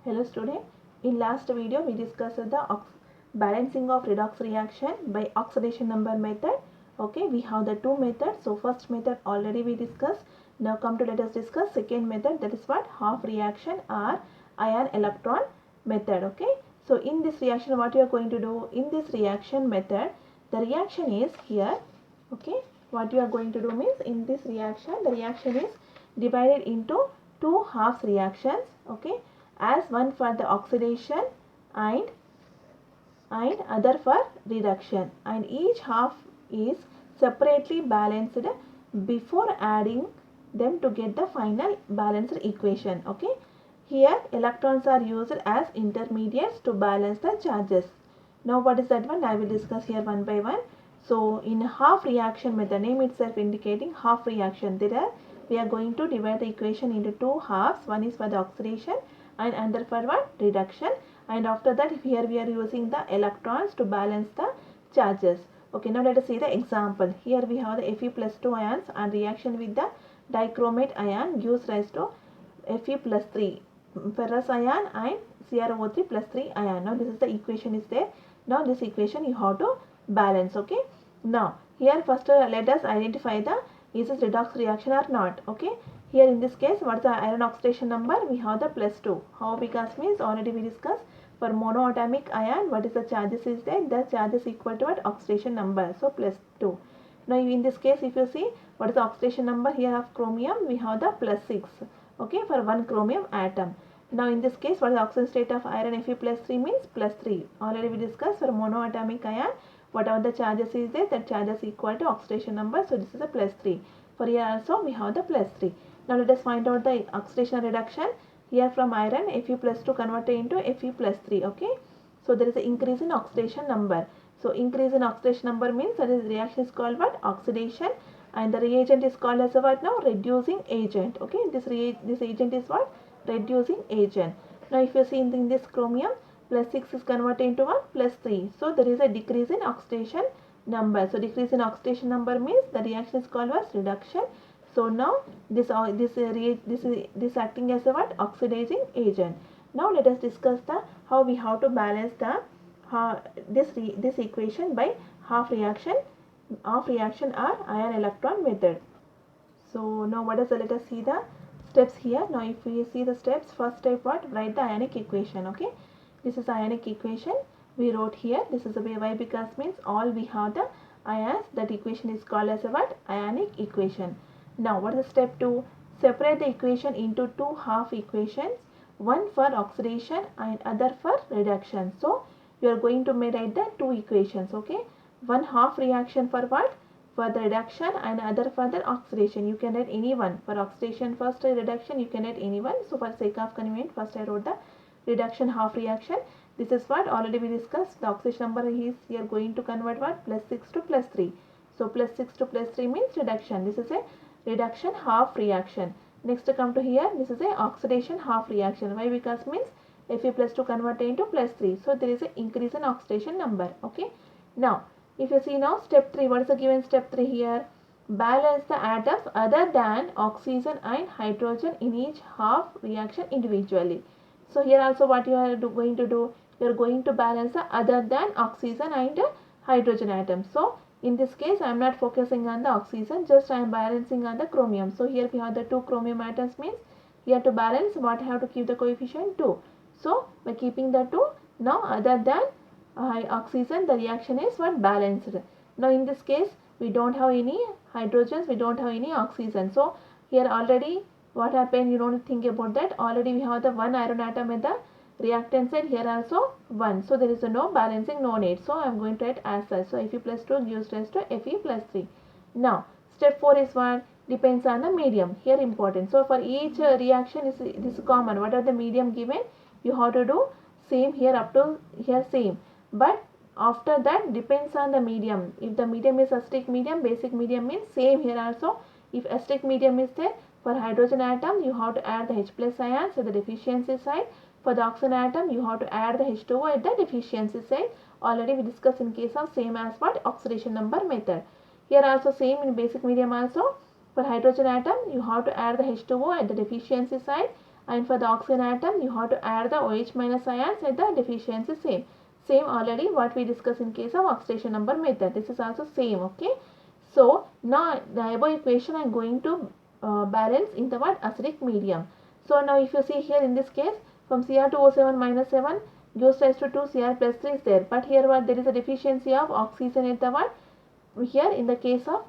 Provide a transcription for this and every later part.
Hello student, in last video we discussed the balancing of redox reaction by oxidation number method. Okay, we have the two methods. So first method already we discussed. Now come to let us discuss second method, that is what, half reaction or ion electron method. Okay, so in this reaction what you are going to do, in this reaction method the reaction is here. Okay, what you are going to do means, in this reaction the reaction is divided into two halves reactions. Okay, as one for the oxidation and other for reduction, and each half is separately balanced before adding them to get the final balanced equation. Okay, here electrons are used as intermediates to balance the charges. Now what is that one, I will discuss here one by one. So in half reaction method, name itself indicating half reaction, there we are going to divide the equation into two halves. One is for the oxidation and another for what, reduction. And after that here we are using the electrons to balance the charges. Okay, now let us see the example. Here we have the Fe+2 ions, and reaction with the dichromate ion gives rise to Fe+3 ferrous ion and CrO3+3 ion. Now this is the equation is there. Now this equation you have to balance. Okay, now here first let us identify the, is this redox reaction or not. Okay, here in this case what is the iron oxidation number, we have the +2. How, because means already we discussed for monoatomic ion what is the charges is there, the charges equal to what, oxidation number, so +2. Now in this case if you see what is the oxidation number here of chromium, we have the +6. Okay, for one chromium atom. Now in this case what is the oxidation state of iron, Fe+3 means +3. Already we discussed for monoatomic ion whatever the charges is there, that charges equal to oxidation number, so this is a +3. For here also we have the +3. Now let us find out the oxidation reduction. Here from iron Fe+2 converted into Fe+3. Okay, so there is an increase in oxidation number. So increase in oxidation number means that is reaction is called what, oxidation, and the reagent is called as a what now, reducing agent. Okay, this agent is what, reducing agent. Now if you see in this chromium, +6 is converted into what, +3. So there is a decrease in oxidation number. So decrease in oxidation number means the reaction is called as reduction. So now this acting as a what, oxidizing agent. Now let us discuss the how we have to balance the this equation by half reaction or ion electron method. So now what is the, let us see the steps here. Now if we see the steps, first step what, write the ionic equation. Okay, this is ionic equation we wrote here. This is the way, why, because means all we have the ions, that equation is called as a what, ionic equation. Now what is the step 2, separate the equation into two half equations, one for oxidation and other for reduction. So you are going to write the two equations. Okay, one half reaction for what, for the reduction, and other for the oxidation. You can write any one. For oxidation first, reduction you can write any one. So for sake of convenience first I wrote the reduction half reaction. This is what already we discussed, the oxidation number is here going to convert what, +6 to +3. So +6 to +3 means reduction. This is a reduction half reaction. Next come to here, this is a oxidation half reaction. Why, because means Fe+2 converted into +3. So there is an increase in oxidation number. Okay, now if you see now step 3, what is the given step 3 here? Balance the atoms other than oxygen and hydrogen in each half reaction individually. So here also what you are going to do, you are going to balance the other than oxygen and hydrogen atoms. So in this case I am not focusing on the oxygen, just I am balancing on the chromium. So here we have the two chromium atoms means here to balance what I have to keep the coefficient 2. So by keeping the 2, now other than oxygen the reaction is what, balanced. Now in this case we don't have any hydrogens, we don't have any oxygen. So here already what happened, you don't think about that, already we have the one iron atom at the reactant side, here also 1. So there is a no balancing, no need. So I am going to write as such. So Fe+2 gives rise to Fe+3. Now step 4 is what, depends on the medium. Here important. So for each reaction is this common. What are the medium given, you have to do same here up to here same. But after that depends on the medium. If the medium is acidic medium, basic medium means same here also. If acidic medium is there, for hydrogen atom you have to add the H plus ions at the deficiency side. For the oxygen atom you have to add the H2O at the deficiency side. Already we discussed in case of same as what, oxidation number method. Here also same in basic medium also. For hydrogen atom you have to add the H2O at the deficiency side, and for the oxygen atom you have to add the OH minus ions at the deficiency same already what we discussed in case of oxidation number method. This is also same. Okay, so now the above equation I am going to balance in the what acidic medium. So now if you see here in this case, from Cr2O7 minus 7 gives rise to 2 Cr plus 3 is there, but here what there is a deficiency of oxygen at the what here in the case of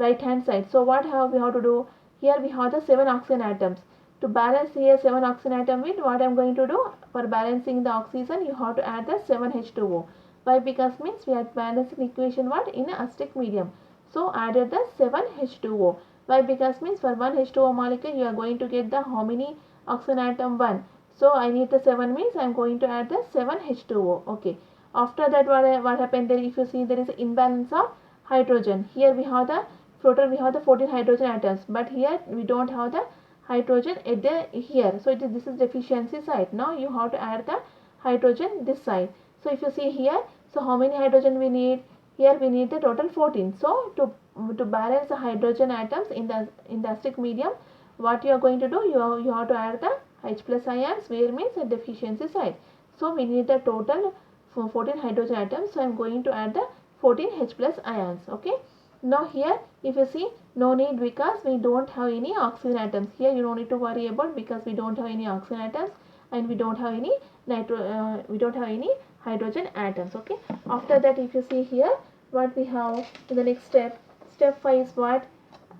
right hand side. So what we have to do, here we have the 7 oxygen atoms. To balance here 7 oxygen atom with, what I am going to do, for balancing the oxygen you have to add the 7H2O. Why? Because means we are balancing equation what in a acidic medium. So added the 7H2O. Why? Because means for one H2O molecule you are going to get the how many oxygen atom? 1. So I need the 7 means I am going to add the 7H2O. Okay. After that what happened there, if you see there is an imbalance of hydrogen. Here we have the total we have the 14 hydrogen atoms, but here we don't have the hydrogen at the here. So this is deficiency side. Now you have to add the hydrogen this side. So if you see here, so how many hydrogen we need? Here we need the total 14. So to balance the hydrogen atoms in the acidic medium, what you are going to do, you have to add the H plus ions, where means a deficiency side. So we need the total 14 hydrogen atoms. So I am going to add the 14 H plus ions. Okay. Now here if you see, no need because we don't have any oxygen atoms. Here you don't need to worry about because we don't have any oxygen atoms and we don't have any we don't have any hydrogen atoms. Okay. After that if you see here, what we have in the next step, step 5 is what?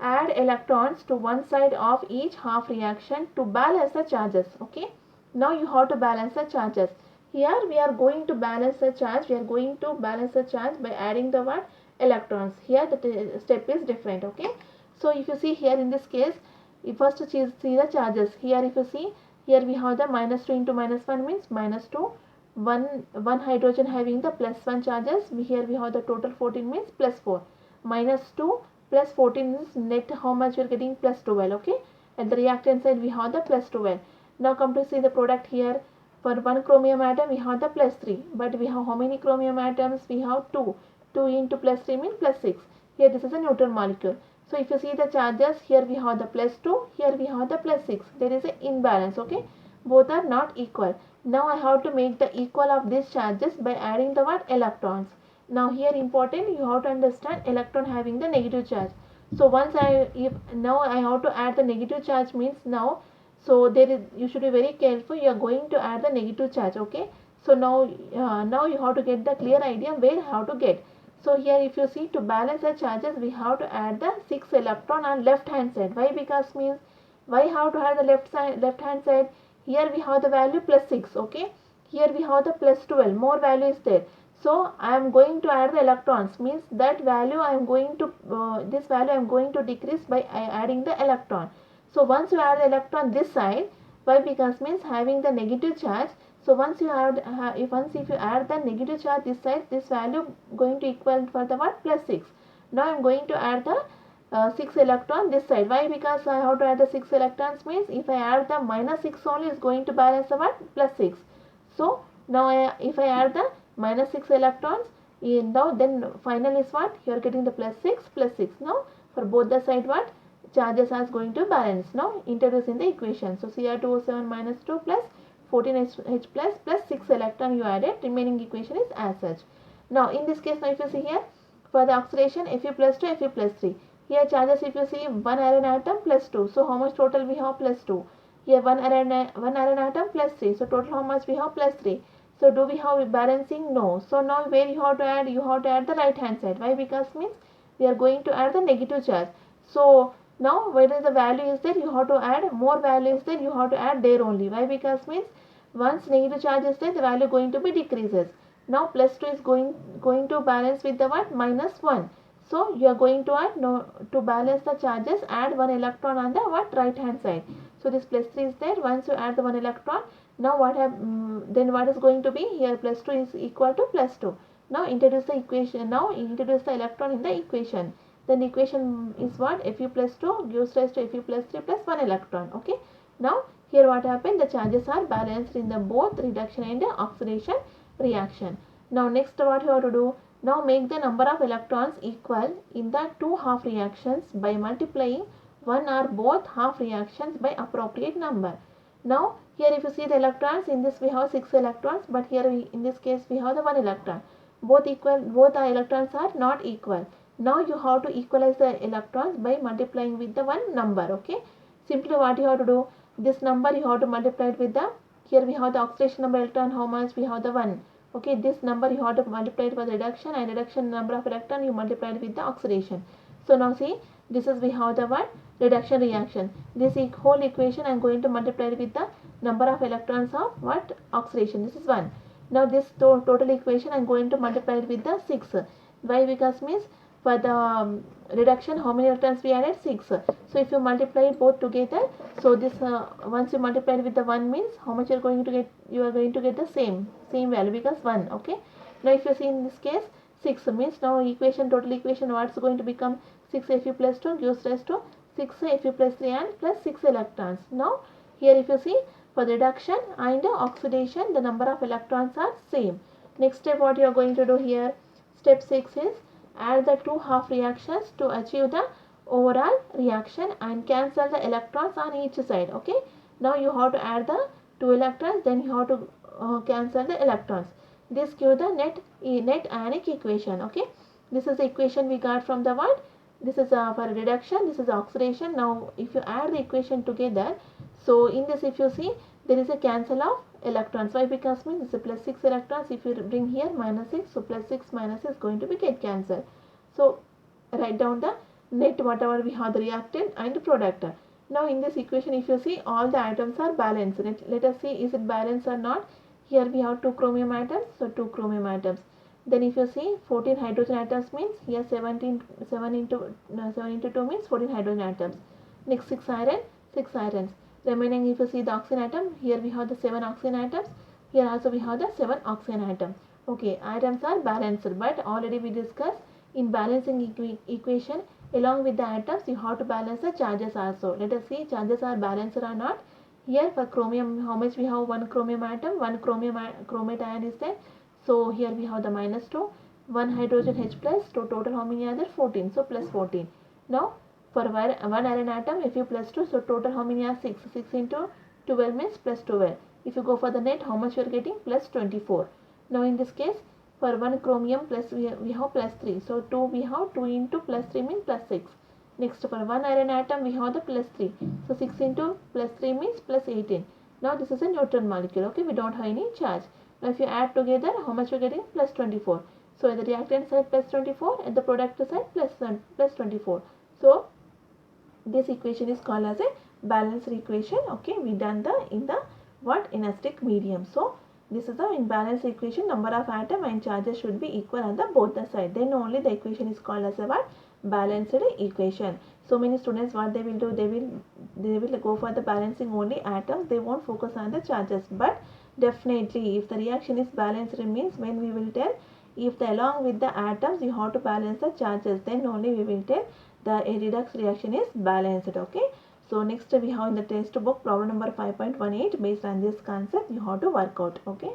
Add electrons to one side of each half reaction to balance the charges. Okay. Now you have to balance the charges. Here we are going to balance the charge. We are going to balance the charge by adding the what? Electrons. Here the step is different. Okay. So if you see here in this case, you first see the charges. Here if you see, here we have the minus 2 into minus 1 means minus 2. One hydrogen having the plus 1 charges. Here we have the total 14 means plus 4. Minus 2 plus 14 is net how much we are getting? Plus 12. Okay. At the reactant side we have the plus 12. Now come to see the product here. For one chromium atom we have the plus 3. But we have how many chromium atoms? We have 2. 2 into plus 3 means plus 6. Here this is a neutral molecule. So if you see the charges, here we have the plus 2, here we have the plus 6. There is an imbalance. Okay. Both are not equal. Now I have to make the equal of these charges by adding the what? Electrons. Now here important, you have to understand electron having the negative charge. So once now I have to add the negative charge means now, so there is, you should be very careful. You are going to add the negative charge. Okay. So now you have to get the clear idea where how to get. So here if you see, to balance the charges we have to add the 6 electron on left hand side. Why? Because means why have to have the left hand side? Here we have the value plus 6. Okay. Here we have the plus 12. More value is there. So I am going to add the electrons means that value I am going to this value I am going to decrease by adding the electron. So once you add the electron this side, why? Because means having the negative charge. So once you add if you add the negative charge this side, this value going to equal for the what? Plus 6. Now I am going to add the 6 electron this side. Why? Because I have to add the 6 electrons means if I add the minus 6 only is going to balance the what? Plus 6. So now if I add the minus 6 electrons, now then final is what? You are getting the plus 6 plus 6. Now for both the side what? Charges are going to balance. Now introduce in the equation. So Cr2O7 minus 2 plus 14H plus 6 electron you added. Remaining equation is as such. Now in this case, now if you see here, for the oxidation Fe plus 2, Fe plus 3. Here charges if you see, 1 iron atom plus 2. So how much total we have? Plus 2. Here 1 iron atom plus 3. So total how much we have? Plus 3. So do we have balancing? No. So now where you have to add? You have to add the right hand side. Why? Because means we are going to add the negative charge. So now whether the value is there, you have to add more value is there, you have to add there only. Why? Because means once negative charge is there, the value going to be decreases. Now plus 2 is going to balance with the what? Minus 1. So you are going to add, no, to balance the charges, add 1 electron on the what? Right hand side. So this plus 3 is there. Once you add the 1 electron, now then what is going to be? Here plus 2 is equal to plus 2. Now introduce the equation. Now introduce the electron in the equation. Then the equation is what? Fe plus 2 gives rise to Fe plus 3 plus 1 electron. Okay. Now here what happened? The charges are balanced in the both reduction and the oxidation reaction. Now next what you have to do? Now make the number of electrons equal in the two half reactions by multiplying one or both half reactions by appropriate number. Now here if you see the electrons, in this we have 6 electrons, but here in this case we have the 1 electron. Both the electrons are not equal. Now you have to equalize the electrons by multiplying with the one number. Okay, simply what you have to do, this number you have to multiply it with the, here we have the oxidation number electron, how much we have the 1. Okay, this number you have to multiply it with reduction, and reduction number of electron you multiply it with the oxidation. So now see, this is we have the one reduction reaction. This whole equation I am going to multiply it with the number of electrons of what oxidation. This is 1. Now this total equation I am going to multiply it with the 6. Why? Because means for the reduction, how many electrons we added? 6. So if you multiply both together, so this once you multiply it with the 1 means how much you are going to get? You are going to get the same value, because 1. Okay. Now if you see in this case 6 means, now equation, total equation, what's going to become? 6 Fe plus 2 gives rise to 6 Fe plus 3 and plus 6 electrons. Now here if you see, for reduction and oxidation, the number of electrons are same. Next step what you are going to do here, step 6 is add the two half reactions to achieve the overall reaction and cancel the electrons on each side. Okay, now you have to add the 2 electrons, then you have to cancel the electrons. This gives the net ionic equation. Okay, this is the equation we got from the what, this is for reduction, this is oxidation. Now if you add the equation together, so in this if you see, there is a cancel of electrons. Why? Because means this is plus 6 electrons, if you bring here minus 6, so plus 6 minus is going to be get cancelled. So write down the net whatever we have the reactant and product. Now in this equation if you see, all the atoms are balanced. Let us see is it balanced or not. Here we have 2 chromium atoms, so 2 chromium atoms. Then if you see 14 hydrogen atoms means here 7 into 2 means 14 hydrogen atoms. Next 6 iron, 6 irons. Remaining if you see the oxygen atom, here we have the 7 oxygen atoms. Here also we have the 7 oxygen atoms. Okay, atoms are balanced, but already we discussed in balancing equation, along with the atoms you have to balance the charges also. Let us see charges are balanced or not. Here for chromium, how much we have? 1 chromium atom, 1 chromate ion is there. So here we have the minus 2, 1 hydrogen H plus, so total how many are there? 14, so plus 14. Now for 1 iron atom, Fe plus 2, so total how many are? 6. 6 into 12 means plus 12. If you go for the net, how much you are getting? Plus 24. Now in this case, for 1 chromium plus we have plus 3. So 2 we have 2 into plus 3 means plus 6. Next for 1 iron atom we have the plus 3. So 6 into plus 3 means plus 18. Now this is a neutral molecule. Okay, we don't have any charge. Now if you add together, how much you are getting? Plus 24. So at the reactant side plus 24, at the product side plus 24. So this equation is called as a balanced equation. Okay, we done the in the what, in acidic medium. So this is the in balanced equation, number of atom and charges should be equal on the both the side. Then only the equation is called as a what, balanced equation. So many students what they will do, they will go for the balancing only atoms. They won't focus on the charges. But definitely if the reaction is balanced, it means when we will tell, if the along with the atoms you have to balance the charges, then only we will tell the redox reaction is balanced. Okay, so next we have in the textbook problem number 5.18, based on this concept you have to work out. Okay.